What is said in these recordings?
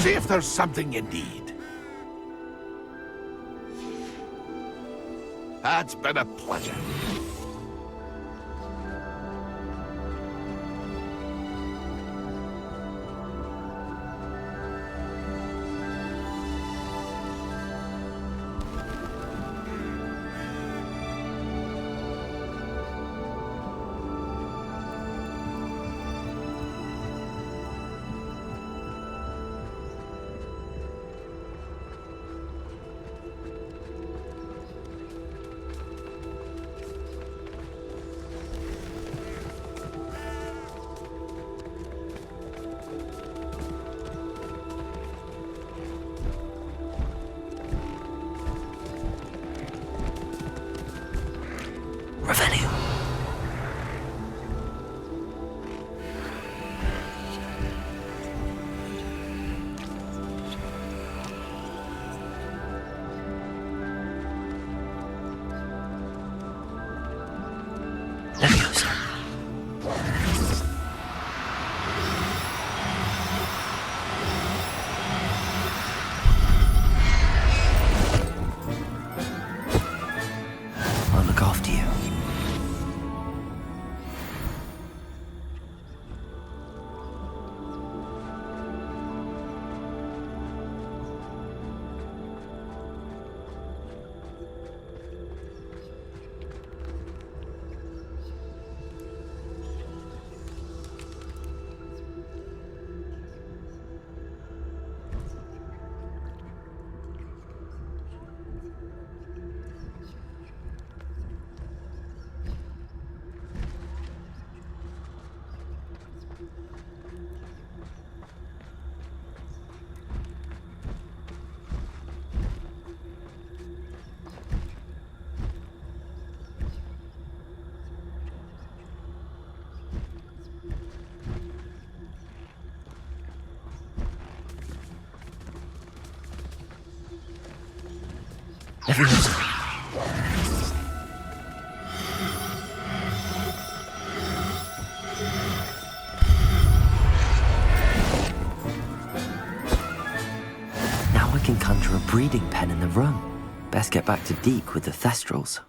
See if there's something you need. It's been a pleasure. I'll look after you. Everyone's... Now I can conjure a breeding pen in the room. Best get back to Deke with the Thestrals.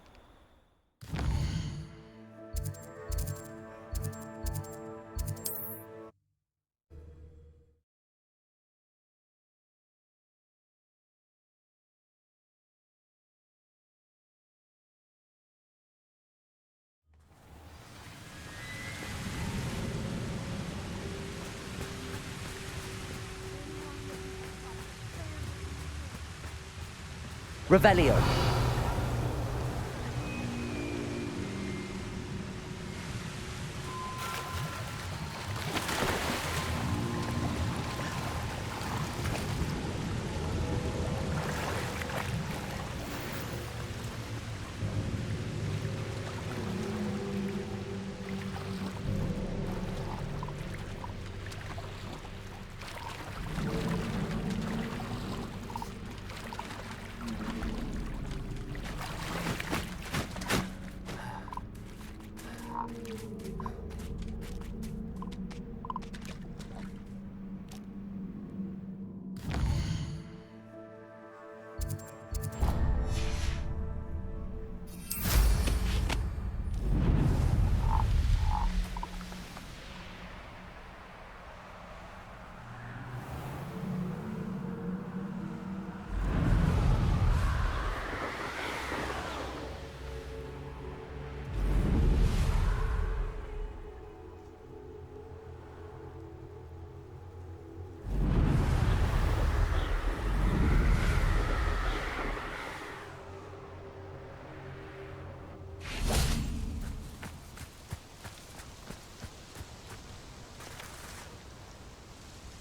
Revelio.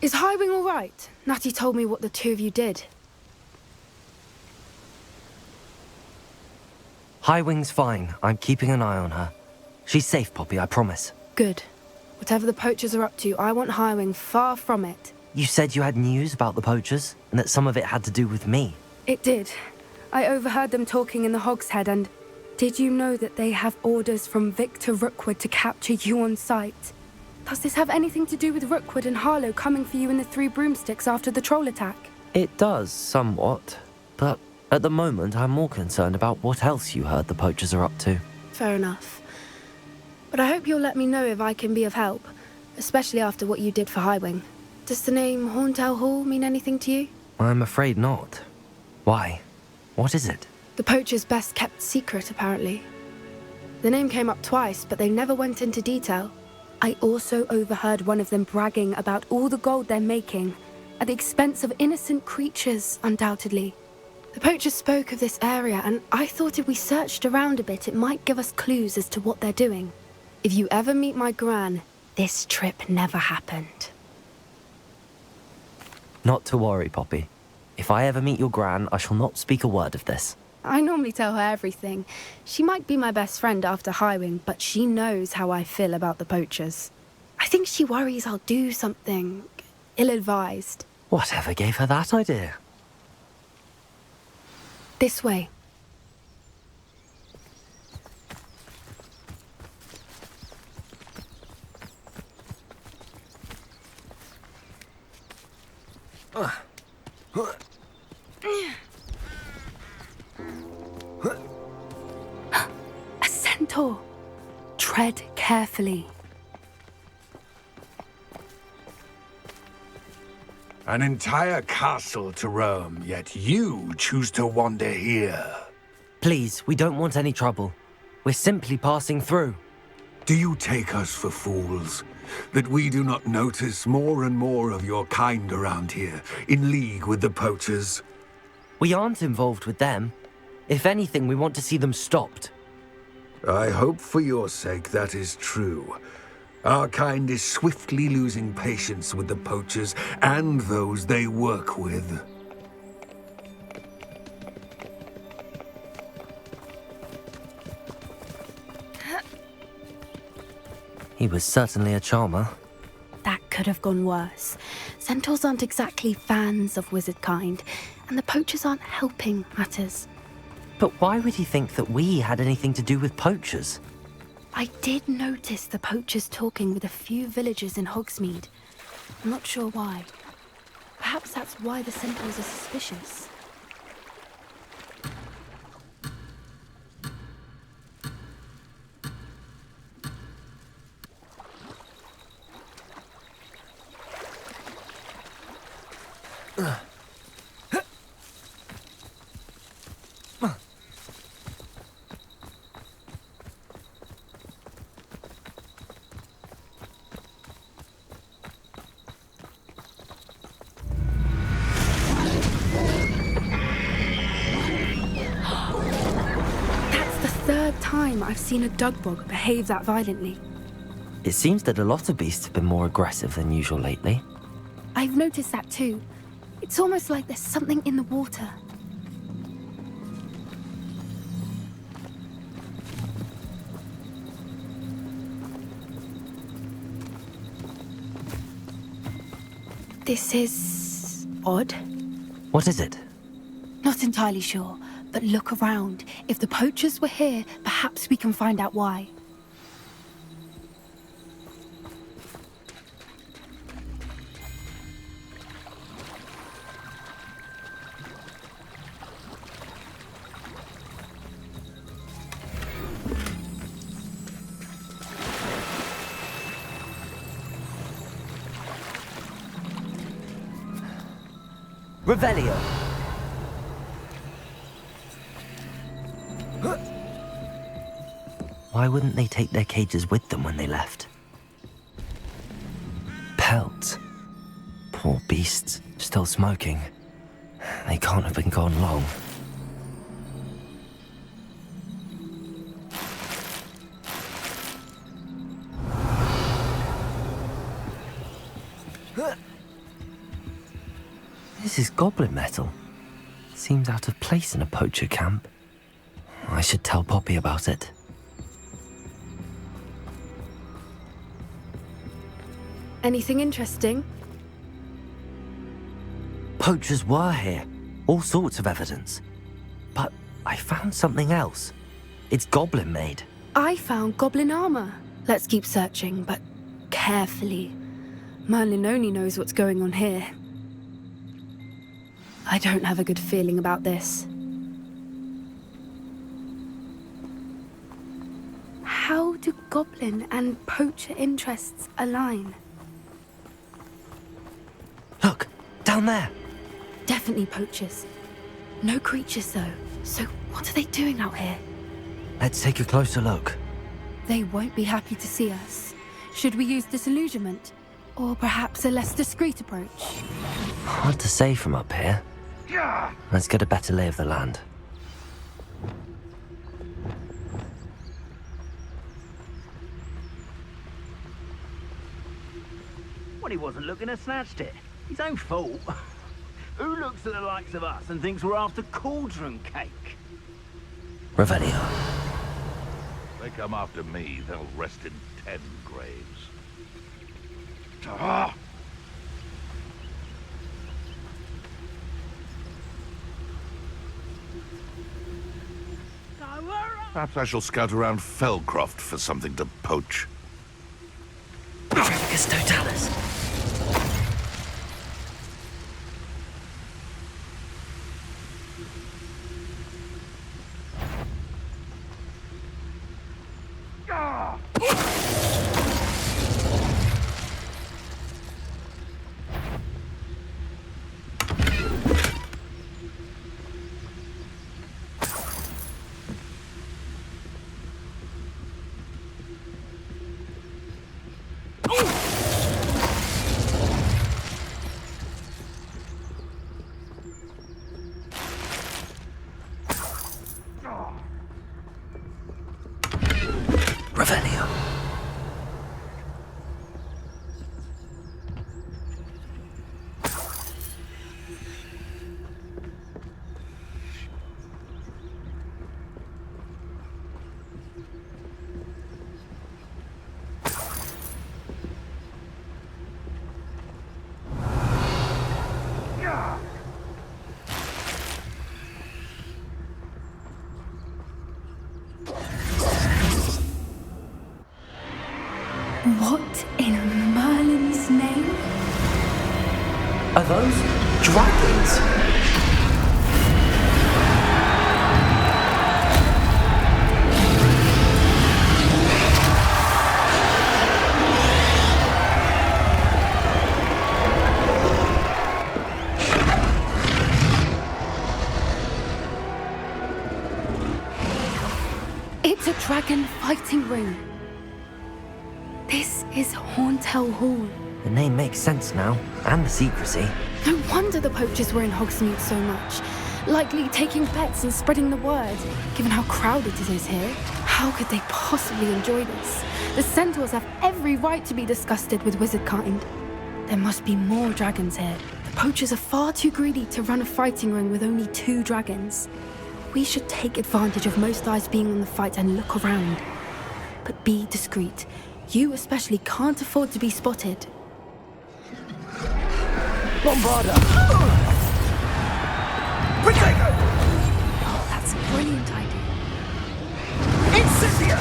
Is Highwing all right? Natty told me what the two of you did. Highwing's fine. I'm keeping an eye on her. She's safe, Poppy, I promise. Good. Whatever the poachers are up to, I want Highwing far from it. You said you had news about the poachers, and that some of it had to do with me. It did. I overheard them talking in the Hogshead, and did you know that they have orders from Victor Rookwood to capture you on sight? Does this have anything to do with Rookwood and Harlow coming for you in the Three Broomsticks after the troll attack? It does, somewhat. But at the moment, I'm more concerned about what else you heard the poachers are up to. Fair enough. But I hope you'll let me know if I can be of help, especially after what you did for Highwing. Does the name Horntail Hall mean anything to you? I'm afraid not. Why? What is it? The poachers' best kept secret, apparently. The name came up twice, but they never went into detail. I also overheard one of them bragging about all the gold they're making, at the expense of innocent creatures, undoubtedly. The poachers spoke of this area, and I thought if we searched around a bit, it might give us clues as to what they're doing. If you ever meet my gran, this trip never happened. Not to worry, Poppy. If I ever meet your gran, I shall not speak a word of this. I normally tell her everything. She might be my best friend after Highwing, but she knows how I feel about the poachers. I think she worries I'll do something ill-advised. Whatever gave her that idea? This way. A centaur. Tread carefully. An entire castle to roam, yet you choose to wander here. Please, we don't want any trouble. We're simply passing through. Do you take us for fools? That we do not notice more and more of your kind around here, in league with the poachers? We aren't involved with them. If anything, we want to see them stopped. I hope for your sake that is true. Our kind is swiftly losing patience with the poachers and those they work with. He was certainly a charmer. That could have gone worse. Centaurs aren't exactly fans of wizard kind, and the poachers aren't helping matters. But why would he think that we had anything to do with poachers? I did notice the poachers talking with a few villagers in Hogsmeade. I'm not sure why. Perhaps that's why the Sentinels are suspicious. Third time I've seen a dugbog behave that violently. It seems that a lot of beasts have been more aggressive than usual lately. I've noticed that too. It's almost like there's something in the water. This is odd. What is it? Not entirely sure, but look around. If the poachers were here, perhaps we can find out why. Revelio! Why wouldn't they take their cages with them when they left? Pelts. Poor beasts, still smoking. They can't have been gone long. This is goblin metal. Seems out of place in a poacher camp. I should tell Poppy about it. Anything interesting? Poachers were here. All sorts of evidence. But I found something else. It's goblin made. I found goblin armor. Let's keep searching, but carefully. Merlin only knows what's going on here. I don't have a good feeling about this. How do goblin and poacher interests align? Look, down there. Definitely poachers. No creatures though. So what are they doing out here? Let's take a closer look. They won't be happy to see us. Should we use disillusionment? Or perhaps a less discreet approach? Hard to say from up here. Let's get a better lay of the land. Well, he wasn't looking to snatched it. His own fault. Who looks at the likes of us and thinks we're after cauldron cake? Revelio. They come after me, they'll rest in 10 graves. Perhaps I shall scout around Felcroft for something to poach. Prificus totalis. Revelio. What in Merlin's name? Are those dragons? It's a dragon fighting ring. This is Hauntel Hall. The name makes sense now, and the secrecy. No wonder the poachers were in Hogsmeade so much. Likely taking bets and spreading the word, given how crowded it is here. How could they possibly enjoy this? The centaurs have every right to be disgusted with wizard kind. There must be more dragons here. The poachers are far too greedy to run a fighting ring with only 2 dragons. We should take advantage of most eyes being on the fight and look around. But be discreet. You especially can't afford to be spotted. Bombarda! Protego! Oh, that's a brilliant idea. Incendia!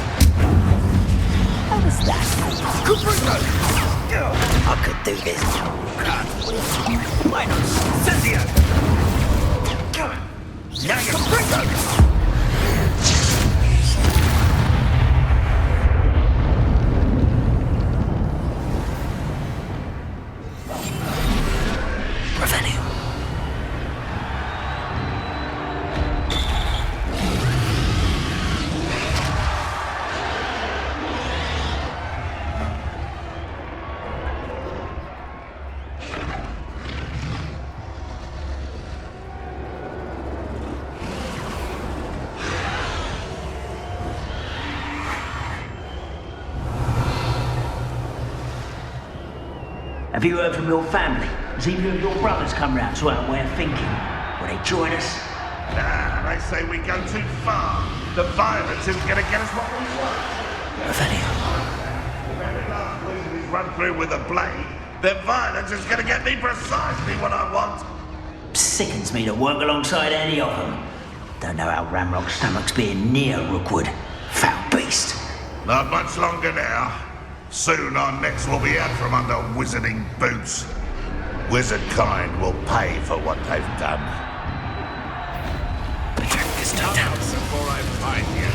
How was that? Cuprico! I could do this. Why not? Incendia! Now you're Cuprico! Have you heard from your family? Has either of your brothers come round to our way of thinking? Will they join us? Nah, they say we go too far. The violence is gonna get us what we want. If every last loser is run through with a blade, then violence is gonna get me precisely what I want. Sickens me to work alongside any of them. Don't know how Ramrock's stomach's being near Rookwood. Foul beast. Not much longer now. Soon our necks will be out from under wizarding boots. Wizard kind will pay for what they've done. Come out before I find you.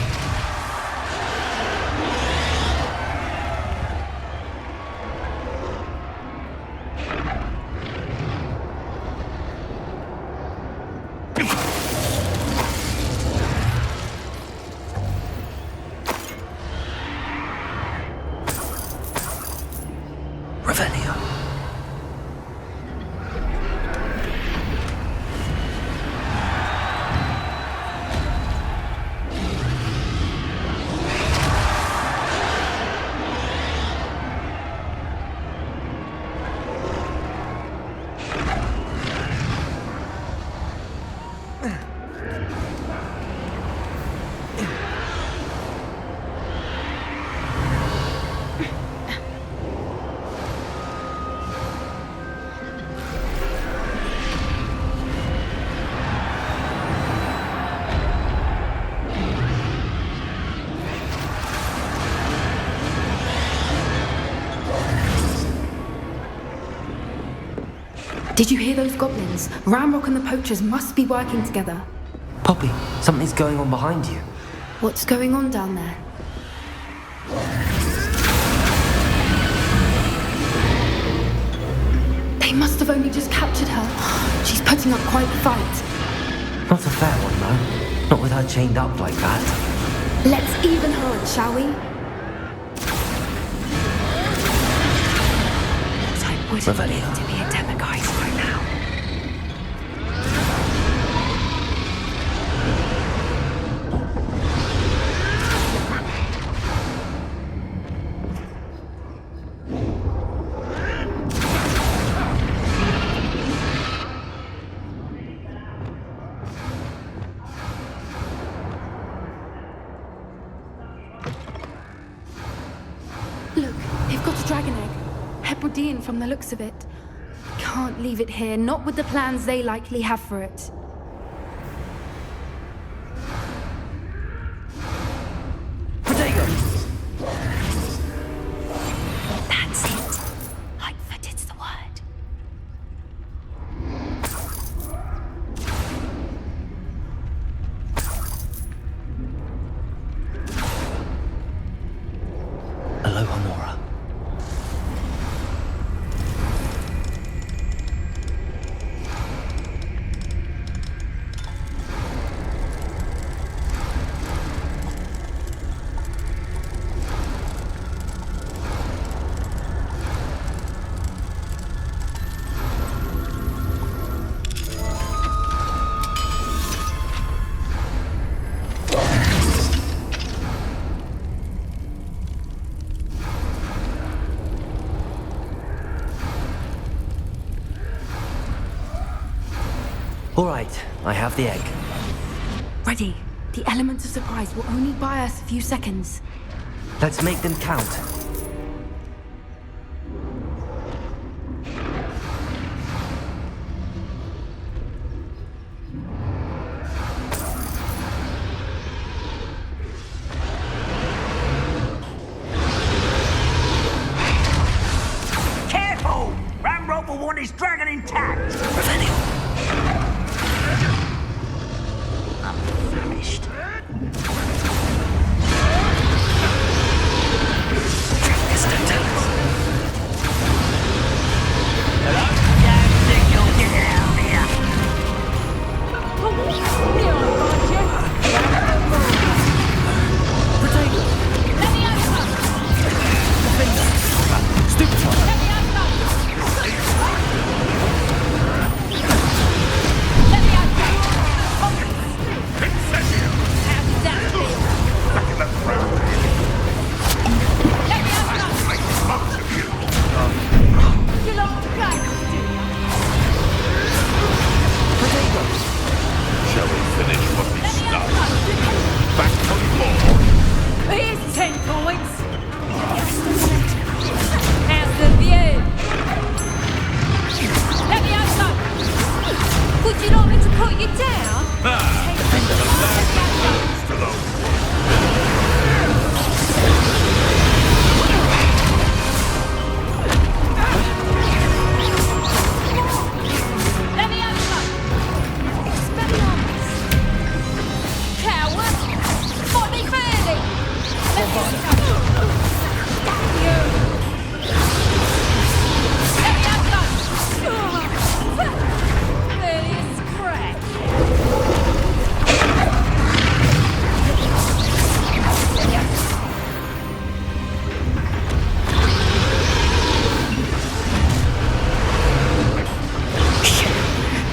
Did you hear those goblins? Ramrock and the poachers must be working together. Poppy, something's going on behind you. What's going on down there? They must have only just captured her. She's putting up quite the fight. Not a fair one, though. Not with her chained up like that. Let's even her odds, shall we? I wouldn't Revelio. need to be a demiguise right now. Look, they've got a dragon egg. Hebridean from the looks of it. Can't leave it here, not with the plans they likely have for it. Right, I have the egg. Ready. The element of surprise will only buy us a few seconds. Let's make them count. Careful! Ramrod will want his dragon intact! I'm famished.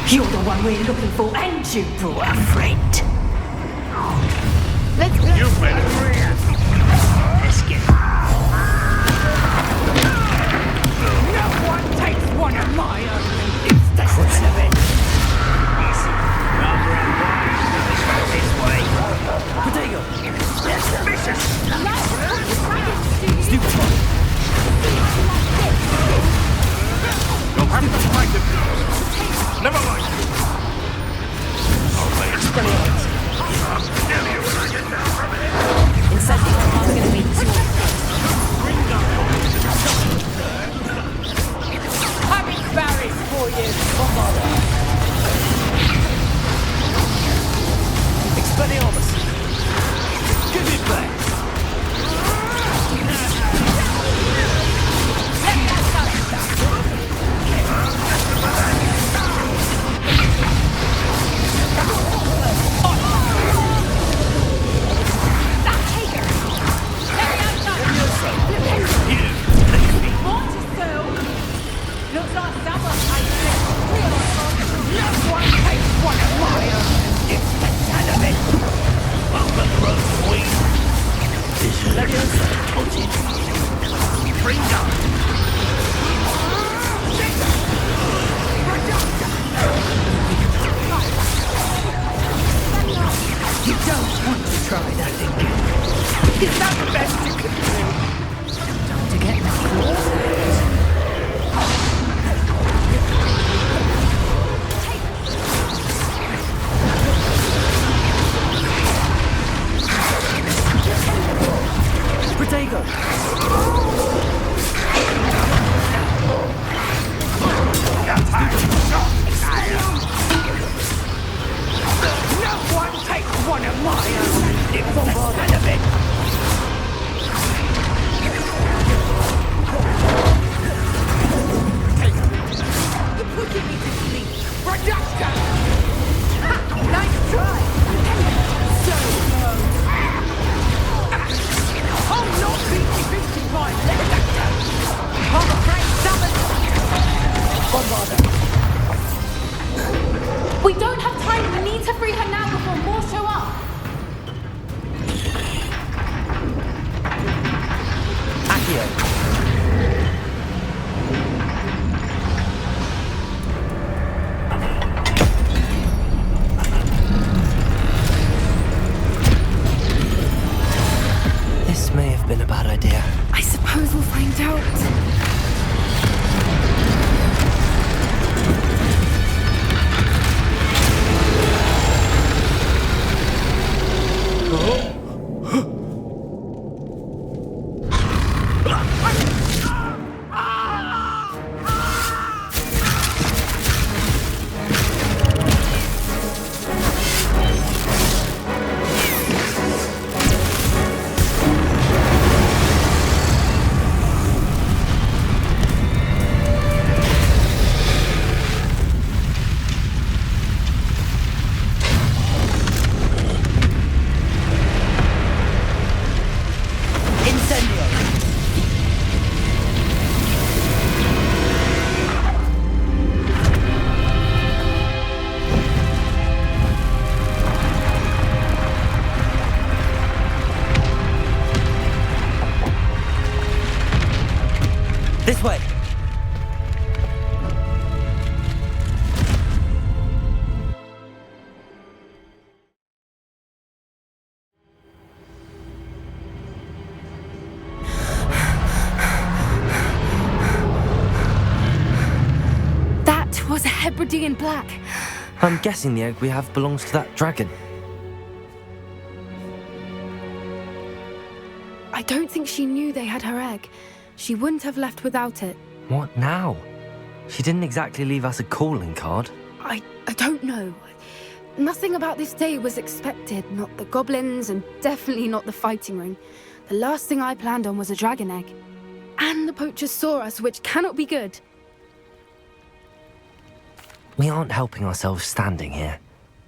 You're the one we're looking for, and you brought a friend. Let's go. You made it. Let's get. No one takes one of my own. It's the son of it. Rather unwise to go this way. Protego! Vicious! Stupid one! You'll have to fight him. Never mind. I'll lay it. I'll kill you when I get down from it. Incentive are going to be having barracks for you. Expelliarmus! Give it back! We don't have time. We need to free her now before more show up. pretty in black. I'm guessing the egg we have belongs to that dragon. I don't think she knew they had her egg. She wouldn't have left without it. What now? She didn't exactly leave us a calling card. I don't know. Nothing about this day was expected. Not the goblins, and definitely not the fighting ring. The last thing I planned on was a dragon egg. And the poachers saw us, which cannot be good. We aren't helping ourselves standing here.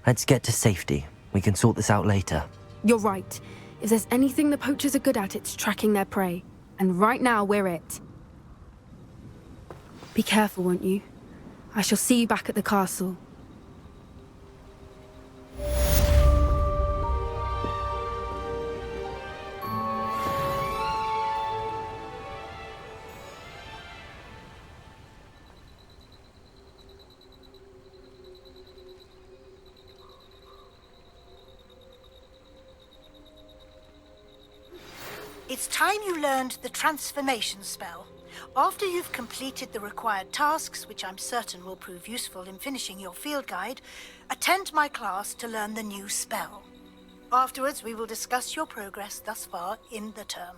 Let's get to safety. We can sort this out later. You're right. If there's anything the poachers are good at, it's tracking their prey. And right now, we're it. Be careful, won't you? I shall see you back at the castle. It's time you learned the transformation spell. After you've completed the required tasks, which I'm certain will prove useful in finishing your field guide, attend my class to learn the new spell. Afterwards, we will discuss your progress thus far in the term.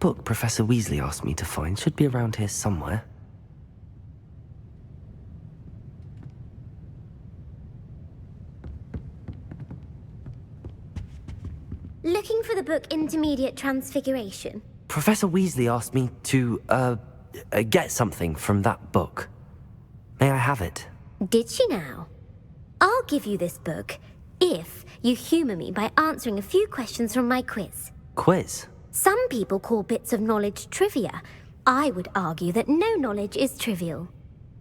book Professor Weasley asked me to find should be around here somewhere. Looking for the book Intermediate Transfiguration? Professor Weasley asked me to, get something from that book. May I have it? Did she now? I'll give you this book if you humour me by answering a few questions from my quiz. Quiz? Some people call bits of knowledge trivia. I would argue that no knowledge is trivial.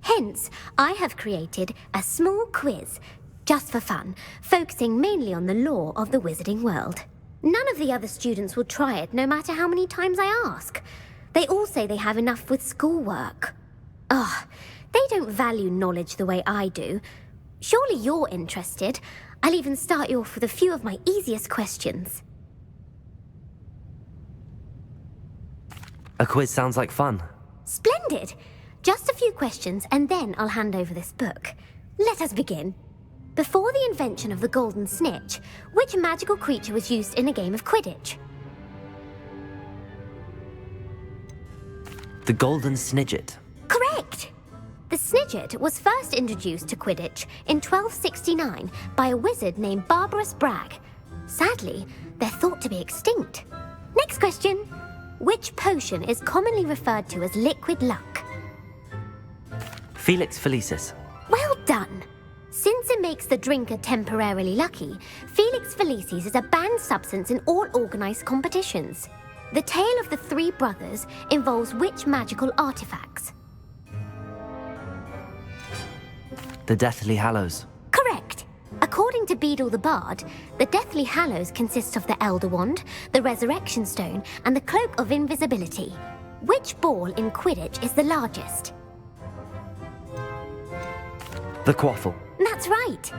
Hence, I have created a small quiz, just for fun, focusing mainly on the lore of the wizarding world. None of the other students will try it, no matter how many times I ask. They all say they have enough with schoolwork. Ugh, they don't value knowledge the way I do. Surely you're interested. I'll even start you off with a few of my easiest questions. A quiz sounds like fun. Splendid! Just a few questions, and then I'll hand over this book. Let us begin. Before the invention of the golden snitch, which magical creature was used in a game of Quidditch? The Golden Snidget. Correct! The Snidget was first introduced to Quidditch in 1269 by a wizard named Barbarous Bragg. Sadly, they're thought to be extinct. Next question. Which potion is commonly referred to as liquid luck? Felix Felicis. Well done! Since it makes the drinker temporarily lucky, Felix Felicis is a banned substance in all organised competitions. The tale of the three brothers involves which magical artifacts? The Deathly Hallows. Correct! According to Beedle the Bard, the Deathly Hallows consists of the Elder Wand, the Resurrection Stone, and the Cloak of Invisibility. Which ball in Quidditch is the largest? The Quaffle. That's right!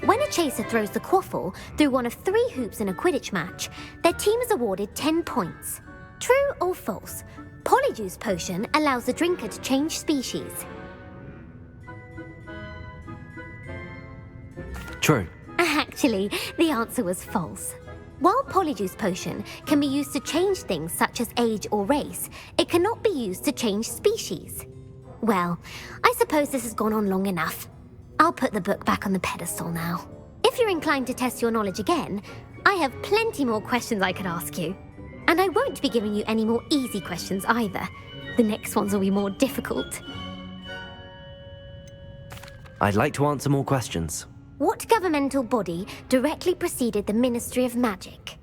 When a chaser throws the quaffle through one of 3 hoops in a Quidditch match, their team is awarded 10 points. True or false? Polyjuice potion allows the drinker to change species. True. Actually, the answer was false. While Polyjuice potion can be used to change things such as age or race, it cannot be used to change species. Well, I suppose this has gone on long enough. I'll put the book back on the pedestal now. If you're inclined to test your knowledge again, I have plenty more questions I could ask you. And I won't be giving you any more easy questions either. The next ones will be more difficult. I'd like to answer more questions. What governmental body directly preceded the Ministry of Magic?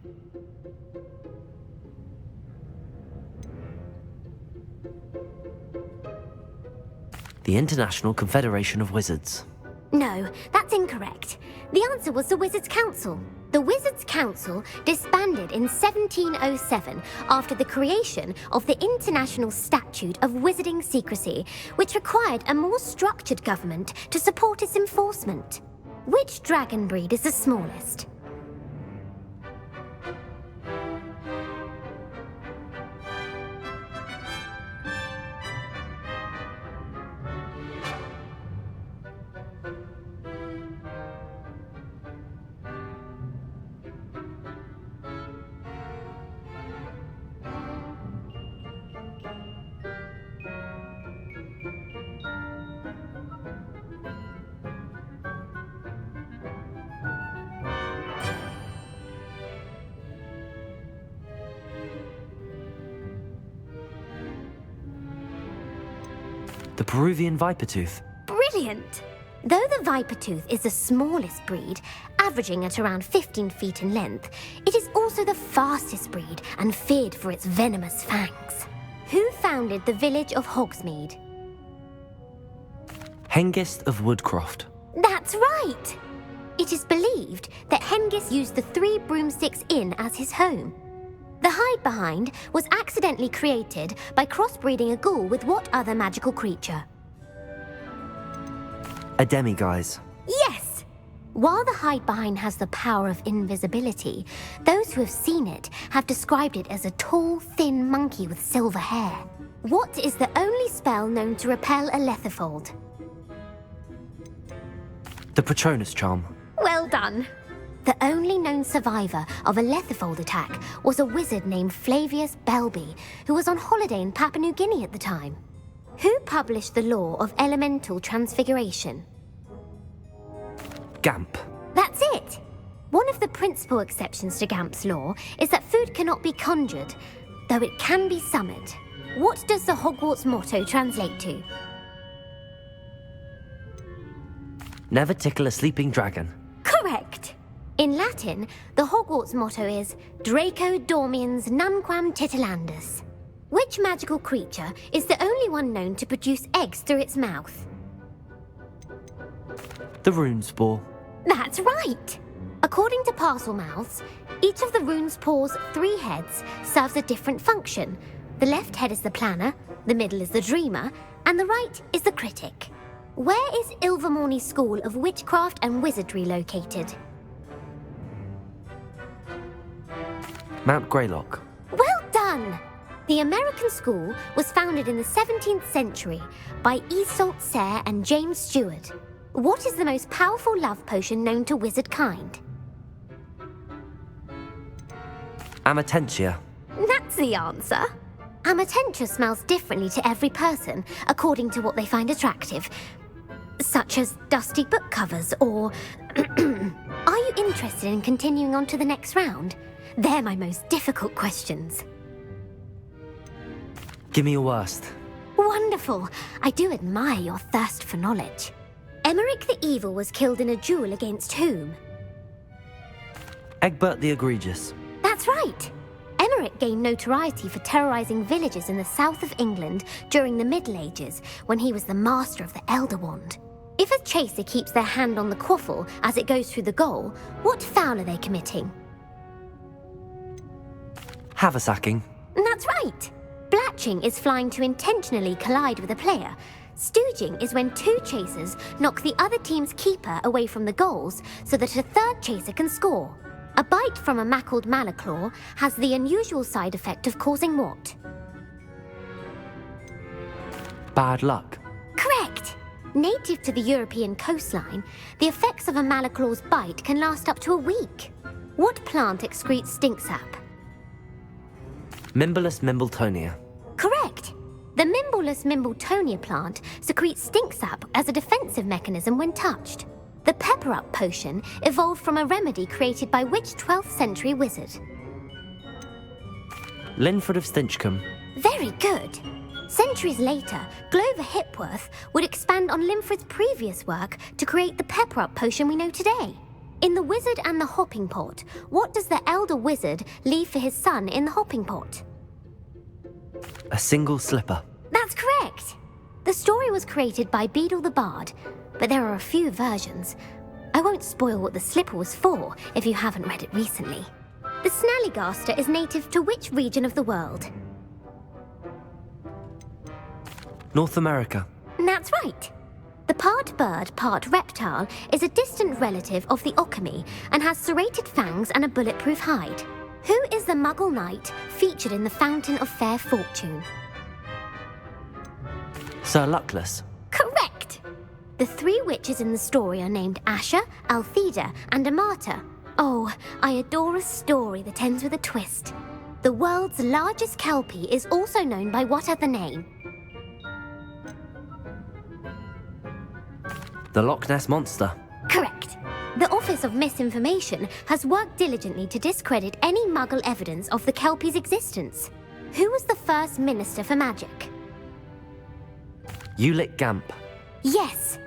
The International Confederation of Wizards. No, that's incorrect. The answer was the Wizards' Council. The Wizards' Council disbanded in 1707 after the creation of the International Statute of Wizarding Secrecy, which required a more structured government to support its enforcement. Which dragon breed is the smallest? The Peruvian Vipertooth. Brilliant! Though the Vipertooth is the smallest breed, averaging at around 15 feet in length, it is also the fastest breed and feared for its venomous fangs. Who founded the village of Hogsmeade? Hengist of Woodcroft. That's right! It is believed that Hengist used the 3 Broomsticks Inn as his home. The hide-behind was accidentally created by crossbreeding a ghoul with what other magical creature? A Demiguise. Yes! While the hide-behind has the power of invisibility, those who have seen it have described it as a tall, thin monkey with silver hair. What is the only spell known to repel a Lethifold? The Patronus Charm. Well done. The only known survivor of a Lethifold attack was a wizard named Flavius Belby, who was on holiday in Papua New Guinea at the time. Who published the law of elemental transfiguration? Gamp. That's it! One of the principal exceptions to Gamp's law is that food cannot be conjured, though it can be summoned. What does the Hogwarts motto translate to? Never tickle a sleeping dragon. Correct! In Latin, the Hogwarts motto is Draco Dormiens Nunquam Titilandus. Which magical creature is the only one known to produce eggs through its mouth? The rune spore. That's right! According to Parselmouths, each of the rune's paws' 3 heads serves a different function. The left head is the planner, the middle is the dreamer, and the right is the critic. Where is Ilvermorny School of Witchcraft and Wizardry located? Mount Greylock. Well done! The American school was founded in the 17th century by Iseult Sayre and James Stewart. What is the most powerful love potion known to wizard kind? Amatentia. That's the answer. Amatentia smells differently to every person according to what they find attractive, such as dusty book covers or... Are you interested in continuing on to the next round? They're my most difficult questions. Give me your worst. Wonderful. I do admire your thirst for knowledge. Emeric the Evil was killed in a duel against whom? Egbert the Egregious. That's right. Emeric gained notoriety for terrorizing villages in the south of England during the Middle Ages, when he was the master of the Elder Wand. If a chaser keeps their hand on the quaffle as it goes through the goal, what foul are they committing? Haversacking. That's right. Blatching is flying to intentionally collide with a player. Stooging is when 2 chasers knock the other team's keeper away from the goals so that a 3rd chaser can score. A bite from a mackled malaclaw has the unusual side effect of causing what? Bad luck. Correct! Native to the European coastline, the effects of a malaclaw's bite can last up to a week. What plant excretes stink sap? Mimbulus Mimbletonia. Correct! The Mimbulus Mimbletonia plant secretes stink sap as a defensive mechanism when touched. The Pepper-Up potion evolved from a remedy created by which 12th century wizard? Linford of Stinchcombe. Very good! Centuries later, Glover Hipworth would expand on Linford's previous work to create the Pepper-Up potion we know today. In The Wizard and the Hopping Pot, what does the elder wizard leave for his son in the hopping pot? A single slipper. That's correct! The story was created by Beadle the Bard, but there are a few versions. I won't spoil what the slipper was for if you haven't read it recently. The Snallygaster is native to which region of the world? North America. That's right. The part bird, part reptile is a distant relative of the Occamy and has serrated fangs and a bulletproof hide. Who is the Muggle knight featured in the Fountain of Fair Fortune? Sir Luckless. Correct! The 3 witches in the story are named Asha, Altheda, and Amata. Oh, I adore a story that ends with a twist. The world's largest kelpie is also known by what other name? The Loch Ness Monster. Correct. The Office of Misinformation has worked diligently to discredit any Muggle evidence of the kelpie's existence. Who was the first Minister for Magic? Ulick Gamp. Yes.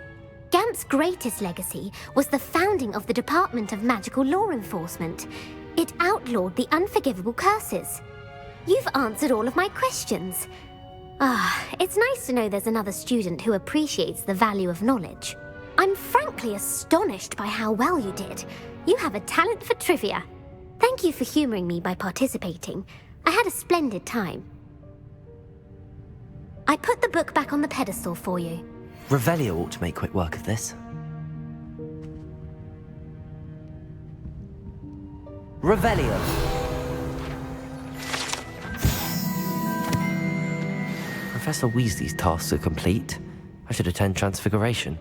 Gamp's greatest legacy was the founding of the Department of Magical Law Enforcement. It outlawed the unforgivable curses. You've answered all of my questions. It's nice to know there's another student who appreciates the value of knowledge. I'm frankly astonished by how well you did. You have a talent for trivia. Thank you for humoring me by participating. I had a splendid time. I put the book back on the pedestal for you. Revelio ought to make quick work of this. Revelio! Professor Weasley's tasks are complete. I should attend Transfiguration.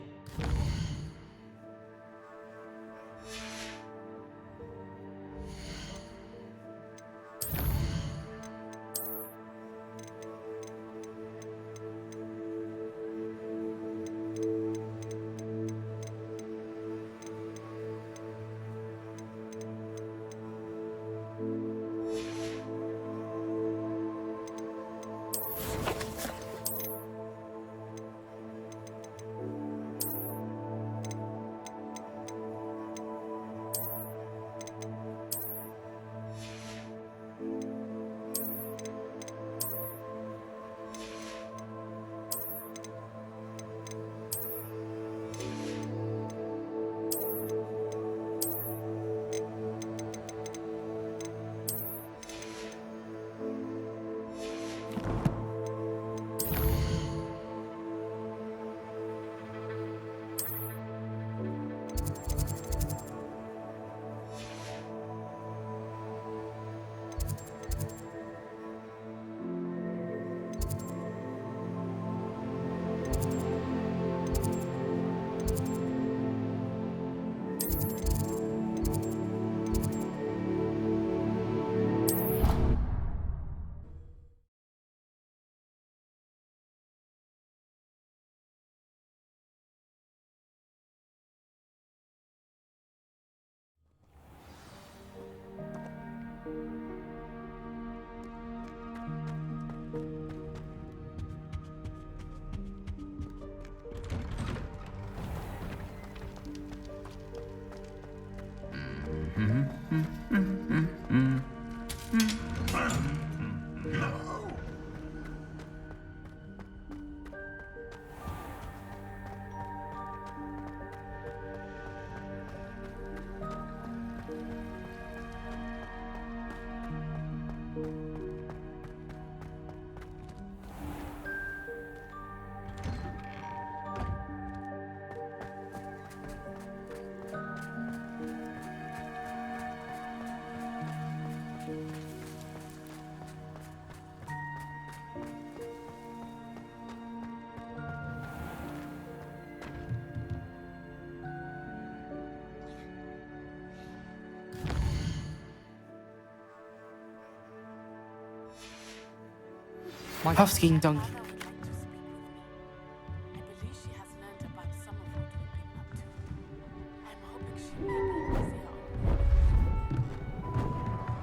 My husky donkey.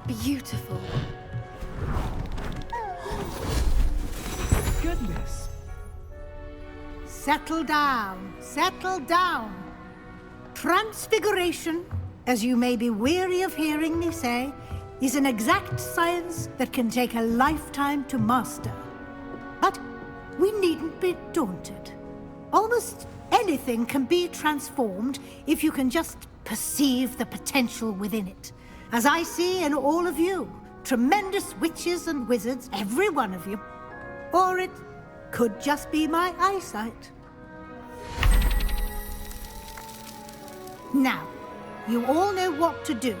Beautiful. Goodness. Settle down, settle down. Transfiguration, as you may be weary of hearing me say, is an exact science that can take a lifetime to master. But we needn't be daunted. Almost anything can be transformed if you can just perceive the potential within it. As I see in all of you, tremendous witches and wizards, every one of you. Or it could just be my eyesight. Now, you all know what to do.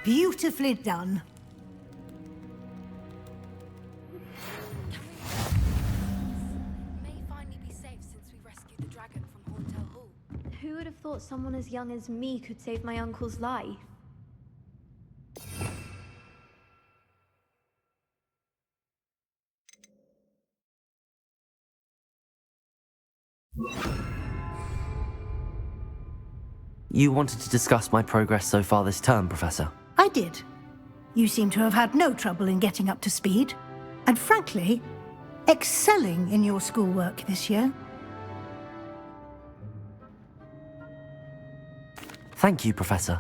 Beautifully done. May finally be safe since we rescued the dragon from Hauntel Hall. Who would have thought someone as young as me could save my uncle's life? You wanted to discuss my progress so far this term, Professor? I did. You seem to have had no trouble in getting up to speed. And frankly, excelling in your schoolwork this year. Thank you, Professor.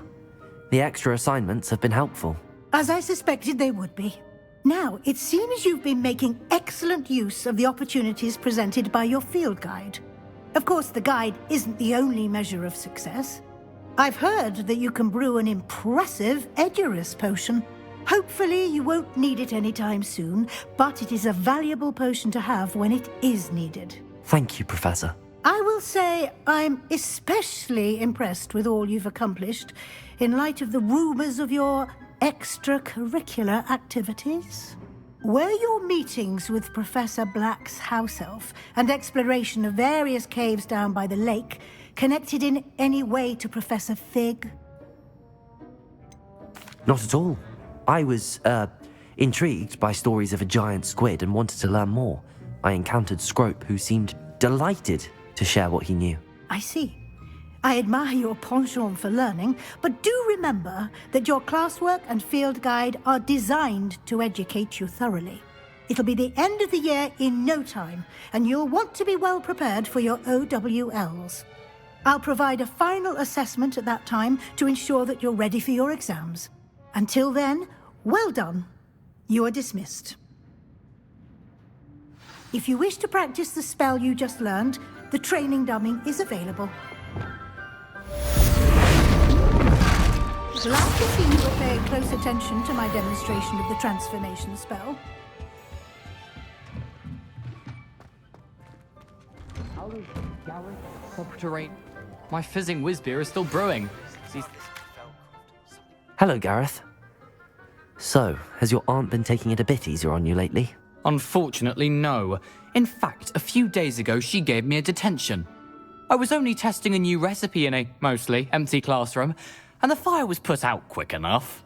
The extra assignments have been helpful. As I suspected they would be. Now, it seems you've been making excellent use of the opportunities presented by your field guide. Of course, the guide isn't the only measure of success. I've heard that you can brew an impressive Edurus potion. Hopefully you won't need it anytime soon, but it is a valuable potion to have when it is needed. Thank you, Professor. I will say I'm especially impressed with all you've accomplished in light of the rumors of your extracurricular activities. Were your meetings with Professor Black's house elf and exploration of various caves down by the lake connected in any way to Professor Fig? Not at all. I was, intrigued by stories of a giant squid and wanted to learn more. I encountered Scrope, who seemed delighted to share what he knew. I see. I admire your penchant for learning, but do remember that your classwork and field guide are designed to educate you thoroughly. It'll be the end of the year in no time, and you'll want to be well prepared for your OWLs. I'll provide a final assessment at that time to ensure that you're ready for your exams. Until then, well done. You are dismissed. If you wish to practice the spell you just learned, the training dummy is available. Glad to see you were paying close attention to my demonstration of the transformation spell. My fizzing whiz beer is still brewing. Hello, Gareth. So, has your aunt been taking it a bit easier on you lately? Unfortunately, no. In fact, a few days ago, she gave me a detention. I was only testing a new recipe in a mostly empty classroom, and the fire was put out quick enough.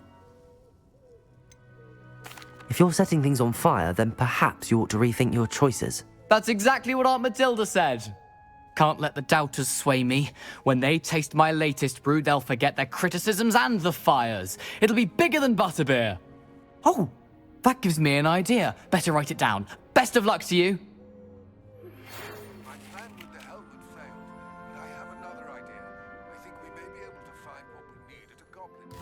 If you're setting things on fire, then perhaps you ought to rethink your choices. That's exactly what Aunt Matilda said. Can't let the doubters sway me. When they taste my latest brew, they'll forget their criticisms and the fires. It'll be bigger than butterbeer. Oh, that gives me an idea. Better write it down. Best of luck to you. My plan with the helmet failed, but I have another idea. I think we may be able to find what we need at a goblin.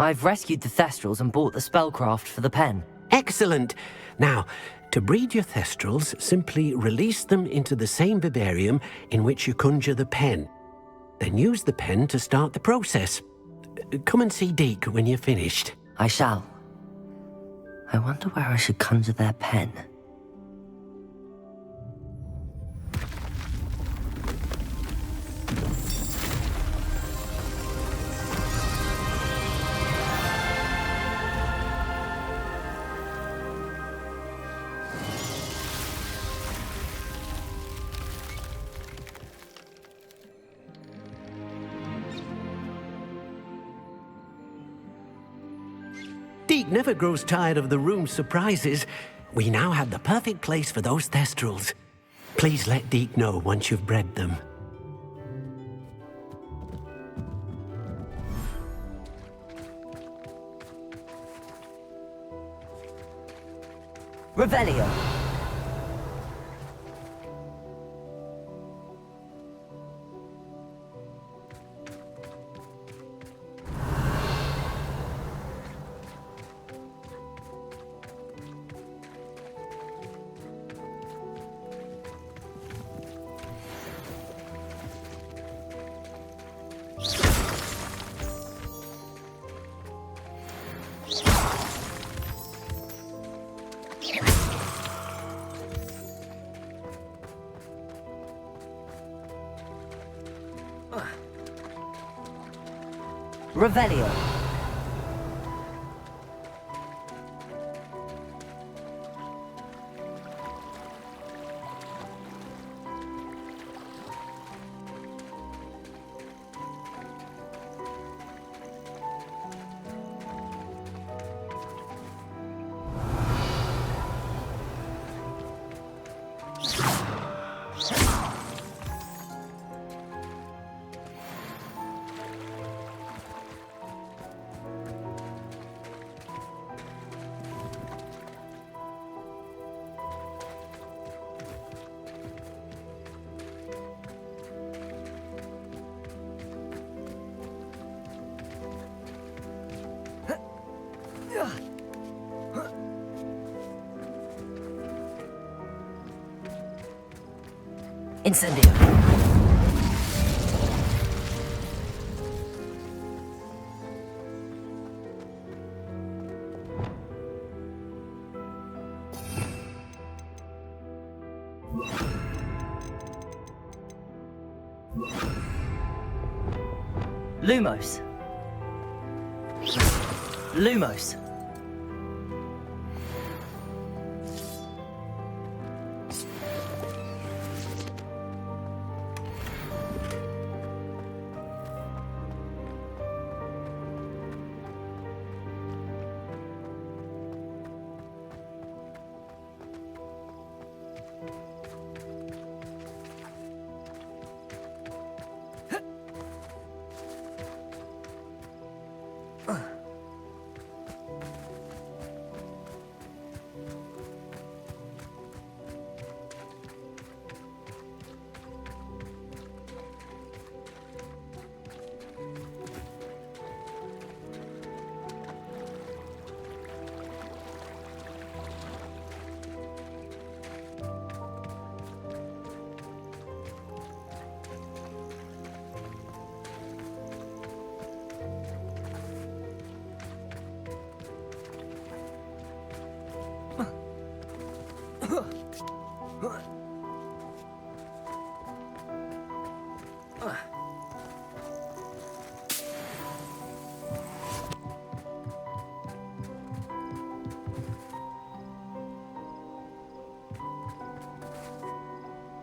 I've rescued the Thestrals and bought the spellcraft for the pen. Excellent. Now, to breed your Thestrals, simply release them into the same vivarium in which you conjure the pen. Then use the pen to start the process. Come and see Deke when you're finished. I shall. I wonder where I should conjure their pen. Deke never grows tired of the room's surprises. We now have the perfect place for those Thestrals. Please let Deke know once you've bred them. Revelio. Revelio. Incendio. Lumos. Lumos.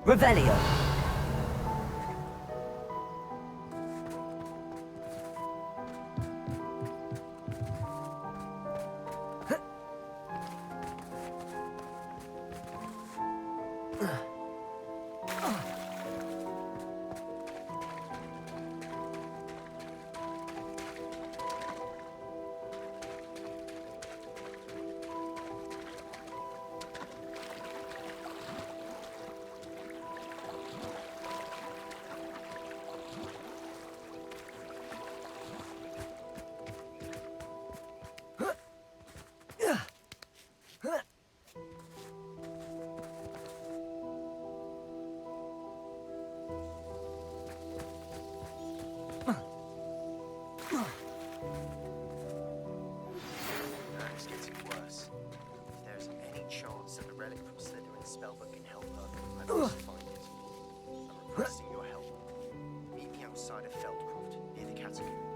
Revelio. relic from Slytherin's spellbook can help her, I'd like to find it. I'm requesting your help. Meet me outside of Feldcroft, near the catacomb.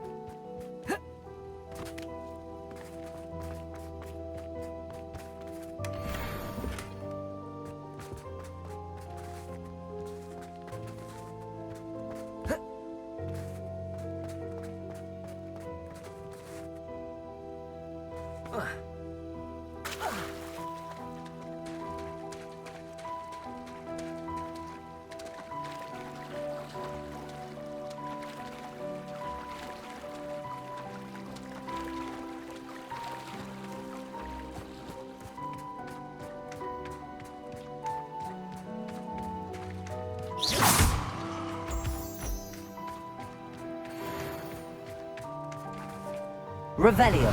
Revelio.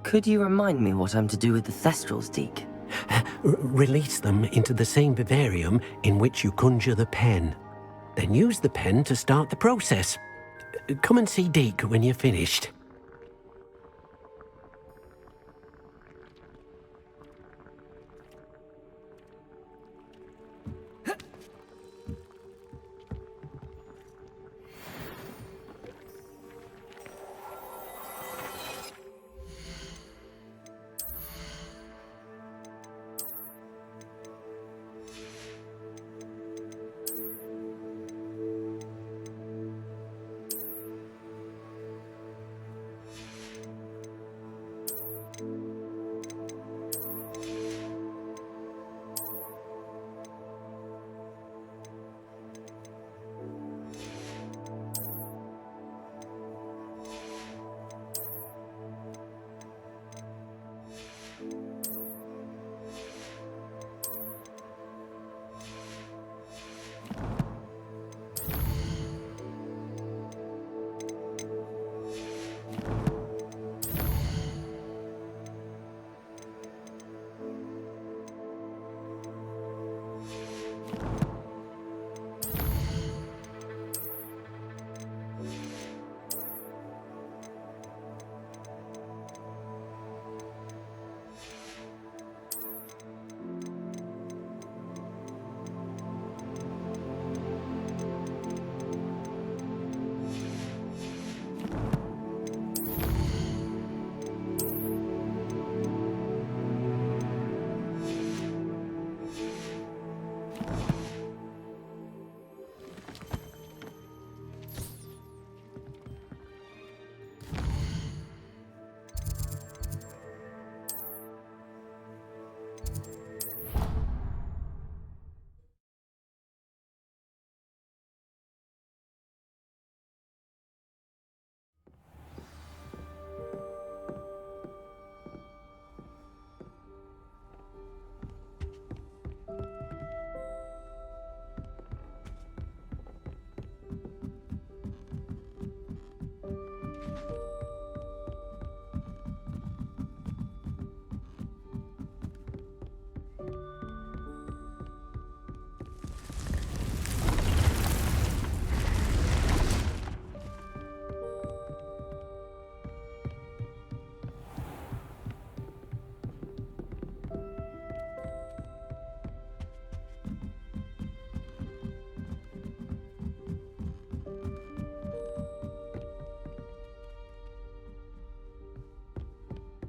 Could you remind me what I'm to do with the Thestrals, Deke? Release them into the same vivarium in which you conjure the pen. Then use the pen to start the process. Come and see Deke when you're finished.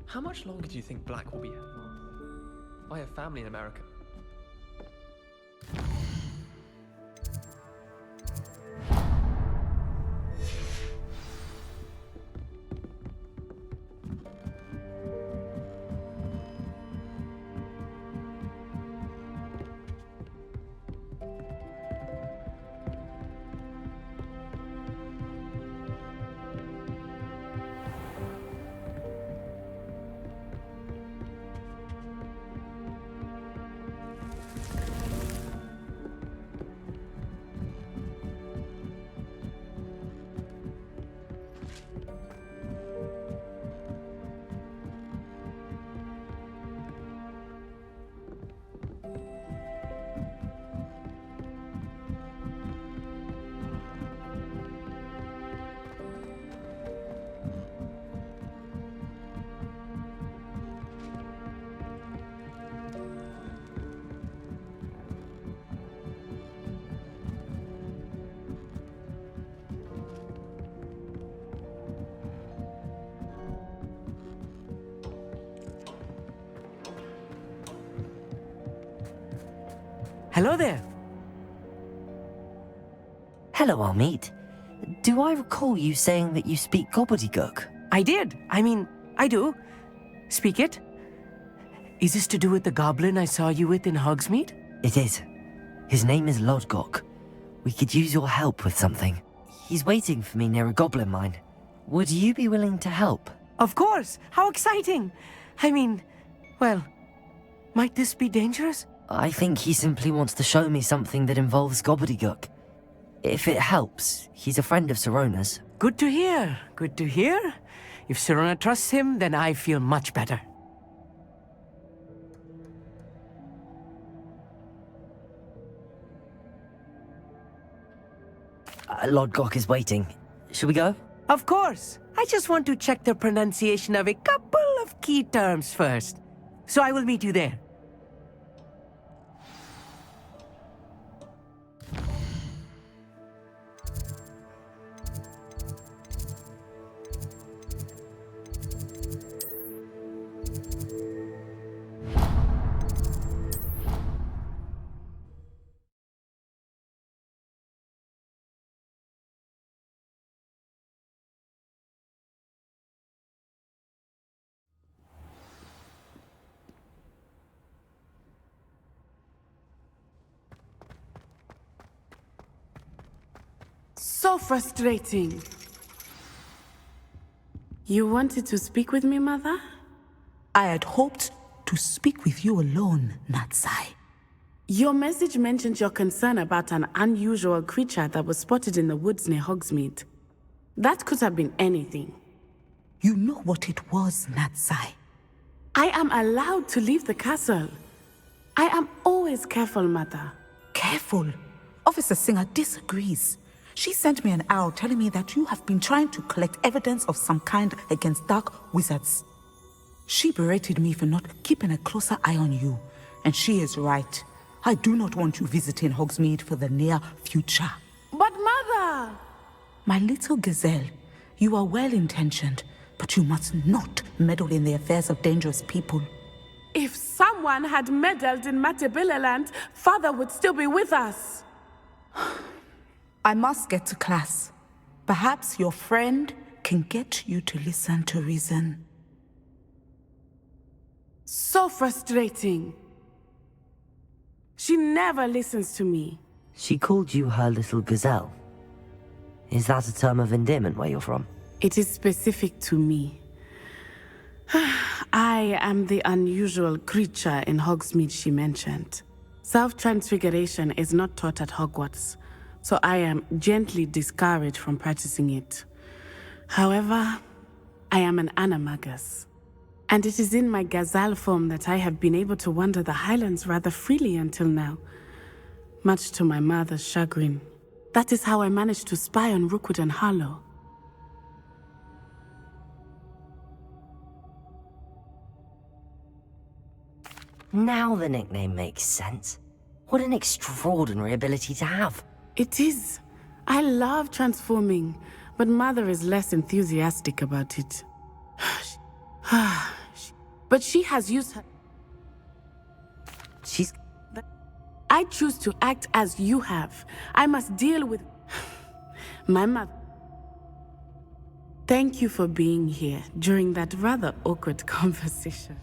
How much longer do you think Black will be here? I have family in America. Hello there. Hello, Amit. Do I recall you saying that you speak gobbledygook? I did. I do. Speak it. Is this to do with the goblin I saw you with in Hogsmeade? It is. His name is Lodgok. We could use your help with something. He's waiting for me near a goblin mine. Would you be willing to help? Of course. How exciting. Well, might this be dangerous? I think he simply wants to show me something that involves gobbledygook. If it helps, he's a friend of Sirona's. Good to hear. Good to hear. If Sirona trusts him, then I feel much better. Lord Gok is waiting. Should we go? Of course. I just want to check the pronunciation of a couple of key terms first. So I will meet you there. So frustrating. You wanted to speak with me, Mother? I had hoped to speak with you alone, Natsai. Your message mentioned your concern about an unusual creature that was spotted in the woods near Hogsmeade. That could have been anything. You know what it was, Natsai. I am allowed to leave the castle. I am always careful, Mother. Careful? Officer Singer disagrees. She sent me an owl telling me that you have been trying to collect evidence of some kind against dark wizards. She berated me for not keeping a closer eye on you, and she is right. I do not want you visiting Hogsmeade for the near future. But Mother! My little gazelle, you are well-intentioned, but you must not meddle in the affairs of dangerous people. If someone had meddled in Matabeleland, Father would still be with us. I must get to class. Perhaps your friend can get you to listen to reason. So frustrating. She never listens to me. She called you her little gazelle. Is that a term of endearment where you're from? It is specific to me. I am the unusual creature in Hogsmeade she mentioned. Self-transfiguration is not taught at Hogwarts, so I am gently discouraged from practicing it. However, I am an animagus, and it is in my gazelle form that I have been able to wander the Highlands rather freely until now, much to my mother's chagrin. That is how I managed to spy on Rookwood and Harlow. Now the nickname makes sense. What an extraordinary ability to have. It is. I love transforming, but Mother is less enthusiastic about it. But she has used her... She's... I choose to act as you have. I must deal with... my mother. Thank you for being here during that rather awkward conversation.